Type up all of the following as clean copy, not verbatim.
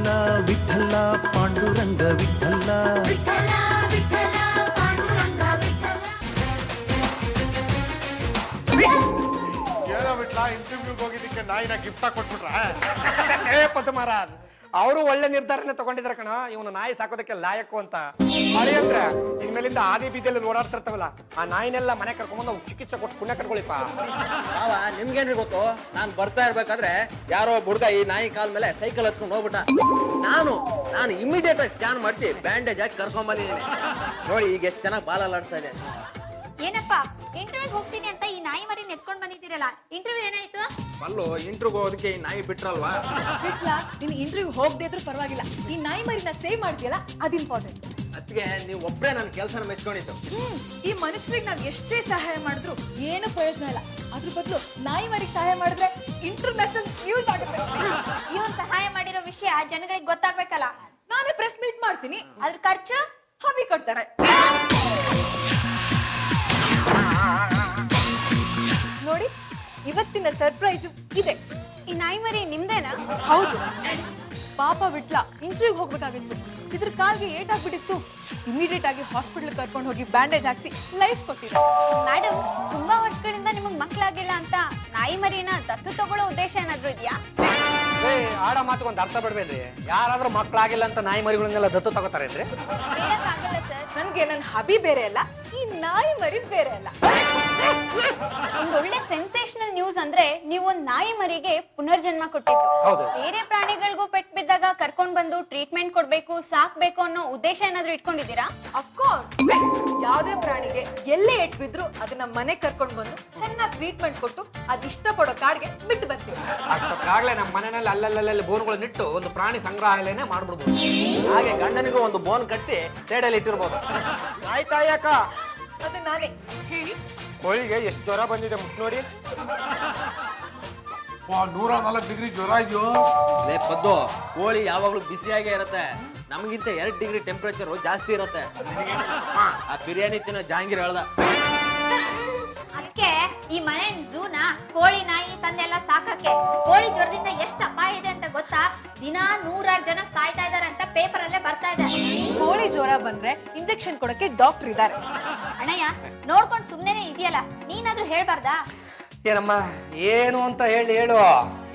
ವಿಠಲ ವಿಠಲ ಪಾಂಡುರಂಗ ವಿಠಲ ವಿಠಲ ವಿಠಲ ಪಾಂಡುರಂಗ ವಿಠಲ. ಏನೋ ಬಿಟ್ಲ ಇಂಟರ್ವ್ಯೂಗೆ ಹೋಗಿದ್ದಕ್ಕೆ ನಾಯಿನ ಗಿಫ್ಟ್ ಕೊಟ್ಬಿಟ್ರ? ಪದ್ದು ಮಹಾರಾಜ್ ಅವರು ಒಳ್ಳೆ ನಿರ್ಧಾರನೇ ತಗೊಂಡಿದ್ರ ಕಣ. ಇವನು ನಾಯಿ ಸಾಕೋದಕ್ಕೆ ಲಾಯಕ್ಕು ಅಂತ. ಮಳೆ ಅಂದ್ರೆ ಇನ್ಮೇಲಿಂದ ಆದಿ ಬೀದಿಯಲ್ಲಿ ಓಡಾಡ್ತಿರ್ತಾವಲ್ಲ, ಆ ನಾಯಿನೆಲ್ಲ ಮನೆ ಕರ್ಕೊಂಡ್ಬಂದು ಚಿಕಿತ್ಸೆ ಕೊಟ್ಟು ಪುಣ್ಯ ಕಟ್ಕೊಳಿಪ್ಪ. ನಿಮ್ಗೇನ್ರಿ ಗೊತ್ತು, ನಾನ್ ಬರ್ತಾ ಇರ್ಬೇಕಾದ್ರೆ ಯಾರೋ ಹುಡುಗ ಈ ನಾಯಿ ಕಾಲ್ ಮೇಲೆ ಸೈಕಲ್ ಹಚ್ಕೊಂಡು ಹೋಗ್ಬಿಟ್ಟ. ನಾನು ಇಮಿಡಿಯೇಟ್ ಆಗಿ ಸ್ಕ್ಯಾನ್ ಮಾಡಿಸಿ ಬ್ಯಾಂಡೇಜ್ ಹಾಕಿ ಕರ್ಕೊಂಡ್ ಬಂದಿದ್ದೀನಿ. ನೋಡಿ ಈಗ ಎಷ್ಟು ಚೆನ್ನಾಗಿ ಬಾಲ್ ಅಲ್ಲಾಡ್ತಾ ಇದೆ. ಏನಪ್ಪಾ ಇಂಟರ್ವ್ಯೂಗೆ ಹೋಗ್ತೀನಿ ಅಂತ ಈ ನಾಯಿ ಮರಿ ನೆತ್ಕೊಂಡ್ ಬಂದಿದ್ದೀರಲ್ಲ, ಇಂಟರ್ವ್ಯೂ ಏನಾಯ್ತು? ಅಲ್ಲೋ ಇಂಟರ್ವ್ಯೂಗೆ ಹೋಗೋದಕ್ಕೆ ಈ ನಾಯಿ ಬಿಟ್ರಲ್ವಾ? ನೀನ್ ಇಂಟರ್ವ್ಯೂ ಹೋಗದೆ ಇದ್ರೂ ಪರವಾಗಿಲ್ಲ, ಈ ನಾಯಿ ಮರಿನ ಸೇವ್ ಮಾಡ್ತೀಯಲ್ಲ ಅದು ಇಂಪಾರ್ಟೆಂಟ್. ಅದಕ್ಕೆ ನೀವು ಒಬ್ಬರೇ ನನ್ನ ಕೆಲಸನ ಮೆಚ್ಕೊಂಡಿತ್ತು. ಈ ಮನುಷ್ಯರಿಗೆ ನಾವ್ ಎಷ್ಟೇ ಸಹಾಯ ಮಾಡಿದ್ರು ಏನು ಪ್ರಯೋಜನ ಇಲ್ಲ. ಅದ್ರ ಬದಲು ನಾಯಿ ಮರಿಗೆ ಸಹಾಯ ಮಾಡಿದ್ರೆ ಇಂಟರ್ನ್ಯಾಷನಲ್ ನ್ಯೂಸ್ ಆಗುತ್ತೆ. ಇವನ್ ಸಹಾಯ ಮಾಡಿರೋ ವಿಷಯ ಜನಗಳಿಗೆ ಗೊತ್ತಾಗ್ಬೇಕಲ್ಲ. ನಾನೇ ಪ್ರೆಸ್ ಮೀಟ್ ಮಾಡ್ತೀನಿ, ಅದ್ರ ಖರ್ಚು ಹಬಿ ಕೊಡ್ತಾರೆ. ನೋಡಿ ಇವತ್ತಿನ ಸರ್ಪ್ರೈಸ್ ಇದೆ. ಈ ನಾಯಿ ಮರಿ ನಿಮ್ದೇನಾ? ಹೌದು, ಪಾಪ ವಿಟ್ಲ ಇಂಟರ್ವ್ಯೂಗೆ ಹೋಗ್ಬೇಕಾಗಿತ್ತು. ಇದ್ರ ಕಾಲ್ಗೆ ಏಟಾಗ್ಬಿಟ್ಟಿತ್ತು. ಇಮಿಡಿಯೇಟ್ ಆಗಿ ಹಾಸ್ಪಿಟಲ್ ಕರ್ಕೊಂಡು ಹೋಗಿ ಬ್ಯಾಂಡೇಜ್ ಹಾಕ್ಸಿ ಲೈಫ್ ಕೊಟ್ಟಿದ್ದ. ಮೇಡಮ್, ತುಂಬಾ ವರ್ಷಗಳಿಂದ ನಿಮಗ್ ಮಕ್ಳಾಗಿಲ್ಲ ಅಂತ ನಾಯಿ ಮರಿನ ದತ್ತು ತಗೊಳ್ಳೋ ಉದ್ದೇಶ ಏನಾದ್ರು ಇದೆಯಾ? ಆಡ ಮಾತುಗೊಂದು ಅರ್ಥ ಬಿಡ್ಬೇಡ್ರಿ. ಯಾರಾದ್ರೂ ಮಕ್ಳಾಗಿಲ್ಲ ಅಂತ ನಾಯಿ ಮರಿಗಳನ್ನೆಲ್ಲ ದತ್ತು ತಗೋತಾರೇನ್ರಿ? ಹೇಳಕ್ಕಾಗಲ್ಲ ಸರ್. ನನ್ಗೆ ನನ್ನ ಹಬಿ ಬೇರೆ ಅಲ್ಲ, ಈ ನಾಯಿ ಮರಿ ಬೇರೆ ಅಲ್ಲ. ಒಂದು ಒಳ್ಳೆ ಸೆನ್ಸೇಷನಲ್ ನ್ಯೂಸ್ ಅಂದ್ರೆ ನೀವು ಒಂದ್ ನಾಯಿ ಮರಿಗೆ ಪುನರ್ಜನ್ಮ ಕೊಟ್ಟಿದ್ದು. ಬೇರೆ ಪ್ರಾಣಿಗಳಿಗೂ ಪೆಟ್ ಬಿದ್ದಾಗ ಕರ್ಕೊಂಡ್ ಬಂದು ಟ್ರೀಟ್ಮೆಂಟ್ ಕೊಡ್ಬೇಕು, ಸಾಕ್ಬೇಕು ಅನ್ನೋ ಉದ್ದೇಶ ಏನಾದ್ರು ಇಟ್ಕೊಂಡಿದ್ದೀರಾ? ಅಫ್ಕೋರ್ಸ್, ಯಾವ್ದೇ ಪ್ರಾಣಿಗೆ ಎಲ್ಲೇ ಎಟ್ ಬಿದ್ರು ಅದನ್ನ ಮನೆ ಕರ್ಕೊಂಡ್ ಬಂದು ಚೆನ್ನಾಗಿ ಟ್ರೀಟ್ಮೆಂಟ್ ಕೊಟ್ಟು ಅದ್ ಇಷ್ಟಪಡೋ ಕಾಡ್ಗೆ ಬಿಟ್ಟು ಬರ್ತೀವಿ. ಅಷ್ಟೊತ್ತಾಗ್ಲೇ ನಮ್ಮ ಮನೆಯಲ್ಲಿ ಅಲ್ಲಲ್ಲಲ್ಲಿ ಬೋನ್ಗಳು ನಿಟ್ಟು ಒಂದು ಪ್ರಾಣಿ ಸಂಗ್ರಹಾಲಯನೇ ಮಾಡ್ಬಿಡ್ಬೋದು. ಹಾಗೆ ಗಂಡನಿಗೂ ಒಂದು ಬೋನ್ ಕಟ್ಟಿ ಸೈಡಲ್ಲಿ ಇಟ್ಟಿರ್ಬೋದು. ಆಯ್ತಾಯಕ್ಕ, ಅದು ನಾನೇ ಹೇಳಿ. ಕೋಳಿಗೆ ಎಷ್ಟು ಜ್ವರ ಬಂದಿದೆ ಮುಟ್ ನೋಡಿ. 104 ಡಿಗ್ರಿ ಜ್ವರ ಇದೆಯೋ? ಪದ್ದು, ಕೋಳಿ ಯಾವಾಗ್ಲೂ ಬಿಸಿಯಾಗೇ ಇರುತ್ತೆ. ನಮಗಿಂತ 2 ಡಿಗ್ರಿ ಟೆಂಪರೇಚರ್ ಜಾಸ್ತಿ ಇರುತ್ತೆ. ಆ ಬಿರಿಯಾನಿ ತಿನ್ನೋ ಜಹಾಂಗೀರ್ ಹೇಳ್ದ. ಅದಕ್ಕೆ ಈ ಮನೆ ಝೂನ ಕೋಳಿ ನಾಯಿ ತಂದೆಲ್ಲ ಸಾಕಕ್ಕೆ. ಕೋಳಿ ಜ್ವರದಿಂದ ಎಷ್ಟು ಅಪಾಯ ಇದೆ ಅಂತ ಗೊತ್ತಾ? ದಿನ 106 ಜನ ಸಾಯ್ತಾ ಇದಾರೆ ಅಂತ ಪೇಪರ್ ಅಲ್ಲೇ ಬರ್ತಾ ಇದೆ. ಕೋಳಿ ಜ್ವರ ಬಂದ್ರೆ ಇಂಜೆಕ್ಷನ್ ಕೊಡಕ್ಕೆ ಡಾಕ್ಟರ್ ಇದ್ದಾರೆ. ಅಣ್ಣಯ್ಯ, ನೋಡ್ಕೊಂಡು ಸುಮ್ನೆನೆ ಇದೆಯಲ್ಲ, ನೀನಾದ್ರೂ ಹೇಳ್ಬಾರ್ದಾ? ಏನಮ್ಮ ಏನು ಅಂತ ಹೇಳು.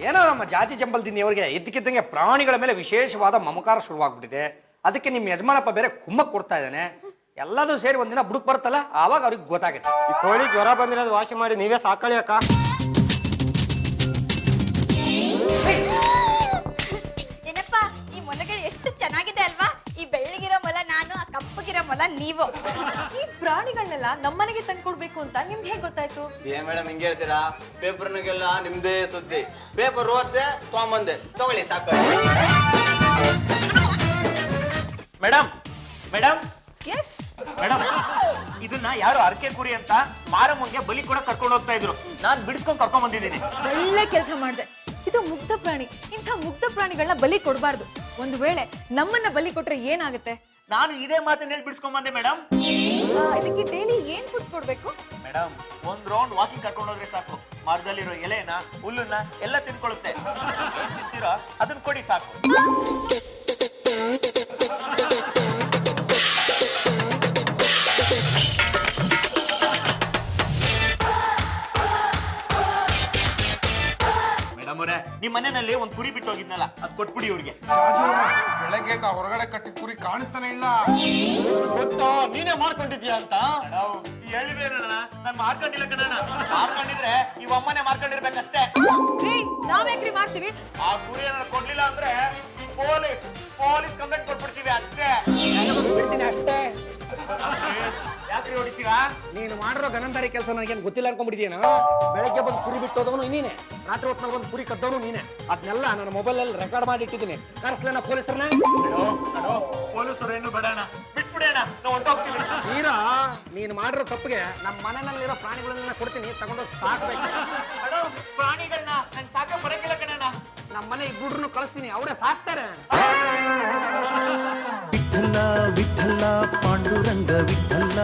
ಏನೋ ನಮ್ಮ ಜಾತಿ ಜಂಬಲ್ದಿನಿ ಅವ್ರಿಗೆ ಇದ್ದಕ್ಕಿದ್ದಂಗೆ ಪ್ರಾಣಿಗಳ ಮೇಲೆ ವಿಶೇಷವಾದ ಮಮಕಾರ ಶುರುವಾಗ್ಬಿಟ್ಟಿದೆ. ಅದಕ್ಕೆ ನಿಮ್ಮ ಯಜಮಾನಪ್ಪ ಬೇರೆ ಕುಮ್ಮಕ್ ಕೊಡ್ತಾ ಇದ್ದಾನೆ. ಎಲ್ಲದೂ ಸೇರಿ ಒಂದಿನ ಬುಡಕ್ ಬರುತ್ತಲ್ಲ, ಆವಾಗ ಅವ್ರಿಗೆ ಗೊತ್ತಾಗುತ್ತೆ. ಈ ಕೋಳಿ ಜ್ವರ ಬಂದಿರೋದು ವಾಸಿ ಮಾಡಿ ನೀವೇ ಸಾಕಳಿ ಅಕ್ಕ. ಏನಪ್ಪಾ, ಈ ಮೊಲಗಳು ಎಷ್ಟು ಚೆನ್ನಾಗಿದೆ ಅಲ್ವಾ? ಈ ಬೆಳ್ಳಗಿರೋ ಮೊಲ ನಾನು, ಆ ಕಪ್ಪಗಿರೋ ಮೊಲ ನೀವು. ಈ ಪ್ರಾಣಿಗಳನ್ನೆಲ್ಲ ನಮ್ಮನೆಗೆ ತಂದ್ಕೊಡ್ಬೇಕು ಅಂತ ನಿಮ್ಗೆ ಹೇಗ್ ಗೊತ್ತಾಯ್ತು? ಏನ್ ಮೇಡಮ್ ಹಿಂಗೆ ಹೇಳ್ತೀರಾ? ಪೇಪರ್ನಾಗೆಲ್ಲ ನಿಮ್ದೇ ಸುದ್ದಿ. ಪೇಪರ್ ಓದ್ದೆ ತೊಗೊಂಬಂದೆ, ತಗೊಳ್ಳಿ ಸಾಕು. ಮೇಡಮ್ ಮೇಡಮ್ ಎಸ್ ಮೇಡಮ್, ಇದನ್ನ ಯಾರು ಅರಕೆ ಕುರಿ ಅಂತ ಮಾರಮ್ಮಂಗೆ ಬಲಿ ಕೂಡ ಕರ್ಕೊಂಡು ಹೋಗ್ತಾ ಇದ್ರು. ನಾನ್ ಬಿಡಿಸ್ಕೊಂಡು ಕರ್ಕೊಂಡ್ ಬಂದಿದ್ದೀನಿ. ಒಳ್ಳೆ ಕೆಲಸ ಮಾಡಿದೆ. ಇದು ಮುಗ್ಧ ಪ್ರಾಣಿ. ಇಂಥ ಮುಗ್ಧ ಪ್ರಾಣಿಗಳನ್ನ ಬಲಿ ಕೊಡಬಾರ್ದು. ಒಂದು ವೇಳೆ ನಮ್ಮನ್ನ ಬಲಿ ಕೊಟ್ರೆ ಏನಾಗುತ್ತೆ? ನಾನು ಇದೇ ಮಾತನ್ನ ಹೇಳಿ ಬಿಡಿಸ್ಕೊಂಡ್ ಬಂದೆ ಮೇಡಮ್. ಇದಕ್ಕೆ ಡೈಲಿ ಏನ್ ಫುಡ್ ಕೊಡ್ಬೇಕು? ಮೇಡಮ್, ಒಂದ್ ರೌಂಡ್ ವಾಕಿಂಗ್ ಕರ್ಕೊಂಡು ಹೋದ್ರೆ ಸಾಕು. ಮರದಲ್ಲಿರೋ ಎಲೆನ ಹುಲ್ಲನ್ನ ಎಲ್ಲ ತಿನ್ಕೊಳ್ಳುತ್ತೆ. ಏನ್ ತಿಂತೀರೋ ಅದನ್ನ ಕೊಡಿ ಸಾಕು. ಮೇಡಮ್ ಅವರೇ, ನಿಮ್ ಮನೆಯಲ್ಲಿ ಒಂದ್ ಕುರಿ ಬಿಟ್ಟು ಹೋಗಿದ್ನಲ್ಲ, ಅದ್ ಕೊಟ್ಬಿಡಿ ಇವ್ರಿಗೆ. ಬೆಳಗ್ಗೆ ಹೊರಗಡೆ ಕಟ್ಟಿದ ಕುರಿ ಕಾಣಿಸ್ತಾನೆ ಇಲ್ಲ. ಗೊತ್ತೋ ನೀನೇ ಮಾಡ್ಕೊಂಡಿದ್ಯಾ ಅಂತ? ಹೇಳಿದ್ರೇನ? ನಾನ್ ಮಾರ್ಕೊಂಡಿಲ್ಲ ಕಣ. ಮಾರ್ಕೊಂಡಿದ್ರೆ ಈ ಅಮ್ಮನೆ ಮಾರ್ಕೊಂಡಿರ್ಬೇಕಷ್ಟೇ. ನಾವೇಕ್ರಿ ಮಾಡ್ತೀವಿ? ಆ ಕುರಿ ಏನಾದ್ರು ಕೊಡ್ಲಿಲ್ಲ ಅಂದ್ರೆ ಪೊಲೀಸ್ ಕಂಪ್ಲೇಂಟ್ ಕೊಟ್ಬಿಡ್ತೀವಿ ಅಷ್ಟೇ. ಅಷ್ಟೇ. ಯಾಕ್ರಿ ಹೊಡಿತೀರಾ? ನೀನು ಮಾಡಿರೋ ಗನಂದಾರಿ ಕೆಲಸ ನನಗೇನು ಗೊತ್ತಿಲ್ಲ ಅನ್ಕೊಂಡ್ಬಿಟ್ಟಿದ್ಯೇನ? ಬೆಳಗ್ಗೆ ಬಂದು ಕುರಿ ಬಿಟ್ಟೋದವನು ನೀನೆ, ರಾತ್ರಿ ಹೊತ್ತಿನಾಗ ಒಂದು ಕುರಿ ಕದ್ದವನು ನೀನೆ. ಅದನ್ನೆಲ್ಲ ನನ್ನ ಮೊಬೈಲ್ ಅಲ್ಲಿ ರೆಕಾರ್ಡ್ ಮಾಡಿ ಇಟ್ಟಿದ್ದೀನಿ. ಕರೆಸ್ಲೇನ ಪೊಲೀಸರನ್ನ? ಪೊಲೀಸರು ಏನು ಬೇಡಣ, ಬಿಟ್ಬಿಡೋಣ, ನಾವು ಹೊಂಟೋಗ್ತೀವಿ. ತೀರಾ ನೀನು ಮಾಡಿರೋ ತಪ್ಪಿಗೆ ನಮ್ಮ ಮನೆಯಲ್ಲಿರೋ ಪ್ರಾಣಿಗಳನ್ನ ಕೊಡ್ತೀನಿ, ತಗೊಂಡೋಗಿ ಸಾಕ್ಬೇಕು. ಪ್ರಾಣಿಗಳನ್ನ ನನ್ ಸಾಕ ಬರಕಿಲ್ಲ ಕಣ. ನಮ್ಮ ಮನೆ ಇಬ್ಬರನ್ನು ಕಳಿಸ್ತೀನಿ, ಅವರೇ ಸಾಕ್ತಾರೆ. ವಿಠಲ ವಿಠಲ ಪಾಂಡುರಂಗ ವಿಠಲ.